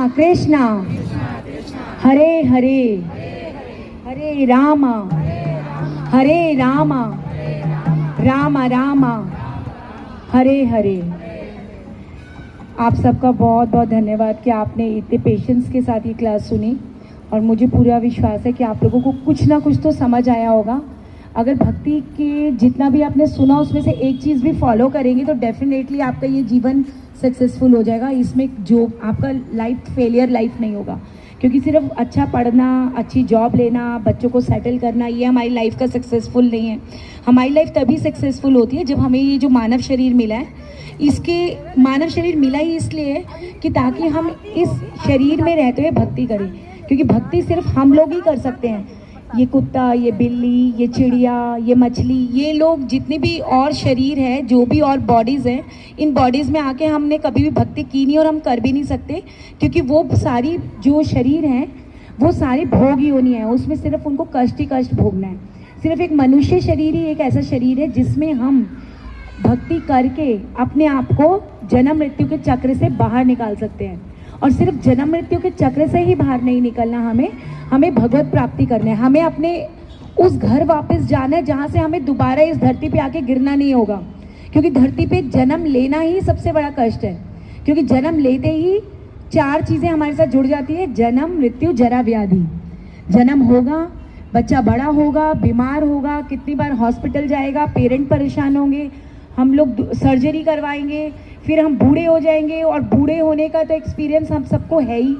कृष्णा हरे हरे हरे राम राम राम हरे हरे। आप सबका बहुत बहुत धन्यवाद कि आपने इतने पेशेंस के साथ ये क्लास सुनी और मुझे पूरा विश्वास है कि आप लोगों को कुछ ना कुछ तो समझ आया होगा। अगर भक्ति के जितना भी आपने सुना उसमें से एक चीज़ भी फॉलो करेंगे तो डेफिनेटली आपका ये जीवन सक्सेसफुल हो जाएगा। इसमें जो आपका लाइफ फेलियर लाइफ नहीं होगा, क्योंकि सिर्फ अच्छा पढ़ना, अच्छी जॉब लेना, बच्चों को सेटल करना ये हमारी लाइफ का सक्सेसफुल नहीं है। हमारी लाइफ तभी सक्सेसफुल होती है जब हमें ये जो मानव शरीर मिला है, इसके मानव शरीर मिला ही इसलिए कि ताकि हम इस शरीर में रहते हुए भक्ति करें, क्योंकि भक्ति सिर्फ हम लोग ही कर सकते हैं। ये कुत्ता, ये बिल्ली, ये चिड़िया, ये मछली, ये लोग जितने भी और शरीर है, जो भी और बॉडीज़ हैं, इन बॉडीज़ में आके हमने कभी भी भक्ति की नहीं और हम कर भी नहीं सकते, क्योंकि वो सारी जो शरीर हैं वो सारे भोग ही होनी है, उसमें सिर्फ उनको कष्ट ही कष्ट भोगना है। सिर्फ एक मनुष्य शरीर ही एक ऐसा शरीर है जिसमें हम भक्ति करके अपने आप को जन्म मृत्यु के चक्र से बाहर निकाल सकते हैं। और सिर्फ जन्म मृत्यु के चक्र से ही बाहर नहीं निकलना, हमें भगवत प्राप्ति करना है। हमें अपने उस घर वापस जाना है जहाँ से हमें दोबारा इस धरती पे आके गिरना नहीं होगा, क्योंकि धरती पे जन्म लेना ही सबसे बड़ा कष्ट है। क्योंकि जन्म लेते ही 4 चीज़ें हमारे साथ जुड़ जाती है: जन्म, मृत्यु, जरा, व्याधि। जन्म होगा, बच्चा बड़ा होगा, बीमार होगा, कितनी बार हॉस्पिटल जाएगा, पेरेंट परेशान होंगे, हम लोग सर्जरी करवाएंगे, फिर हम बूढ़े हो जाएंगे। और बूढ़े होने का तो एक्सपीरियंस हम सबको है ही।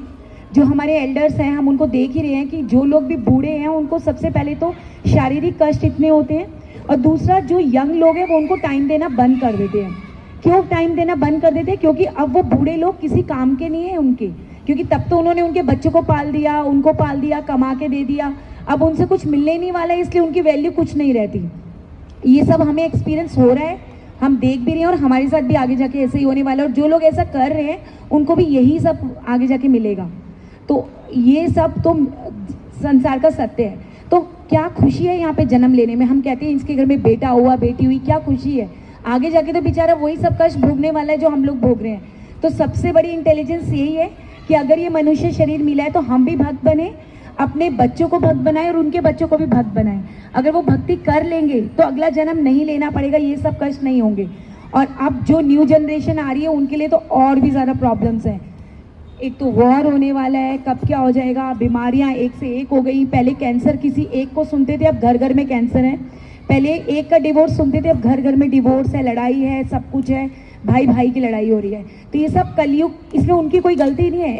जो हमारे एल्डर्स हैं, हम उनको देख ही रहे हैं कि जो लोग भी बूढ़े हैं उनको सबसे पहले तो शारीरिक कष्ट इतने होते हैं, और दूसरा जो यंग लोग हैं वो उनको टाइम देना बंद कर देते हैं। क्यों टाइम देना बंद कर देते हैं? क्योंकि अब वो बूढ़े लोग किसी काम के नहीं हैं उनके, क्योंकि तब तो उन्होंने उनके बच्चों को पाल दिया, उनको पाल दिया, कमा के दे दिया। अब उनसे कुछ मिलने ही नहीं वाला है, इसलिए उनकी वैल्यू कुछ नहीं रहती। ये सब हमें एक्सपीरियंस हो रहा है, हम देख भी रहे हैं, और हमारे साथ भी आगे जाके ऐसे ही होने वाला है। और जो लोग ऐसा कर रहे हैं उनको भी यही सब आगे जाके मिलेगा। तो ये सब तो संसार का सत्य है। तो क्या खुशी है यहाँ पे जन्म लेने में। हम कहते हैं इसके घर में बेटा हुआ, बेटी हुई, क्या खुशी है। आगे जाके तो बेचारा वही सब कष्ट भोगने वाला है जो हम लोग भोग रहे हैं। तो सबसे बड़ी इंटेलिजेंस यही है कि अगर ये मनुष्य शरीर मिला है तो हम भी भक्त बने, अपने बच्चों को भक्त बनाए और उनके बच्चों को भी भक्त बनाए। अगर वो भक्ति कर लेंगे तो अगला जन्म नहीं लेना पड़ेगा, ये सब कष्ट नहीं होंगे। और अब जो न्यू जनरेशन आ रही है उनके लिए तो और भी ज़्यादा प्रॉब्लम्स हैं। एक तो वॉर होने वाला है, कब क्या हो जाएगा, बीमारियां एक से एक हो गई। पहले कैंसर किसी एक को सुनते थे, अब घर घर में कैंसर है। पहले एक का डिवोर्स सुनते थे, अब घर घर में डिवोर्स है, लड़ाई है, सब कुछ है, भाई भाई की लड़ाई हो रही है। तो ये सब कलयुग, इसमें उनकी कोई गलती नहीं है।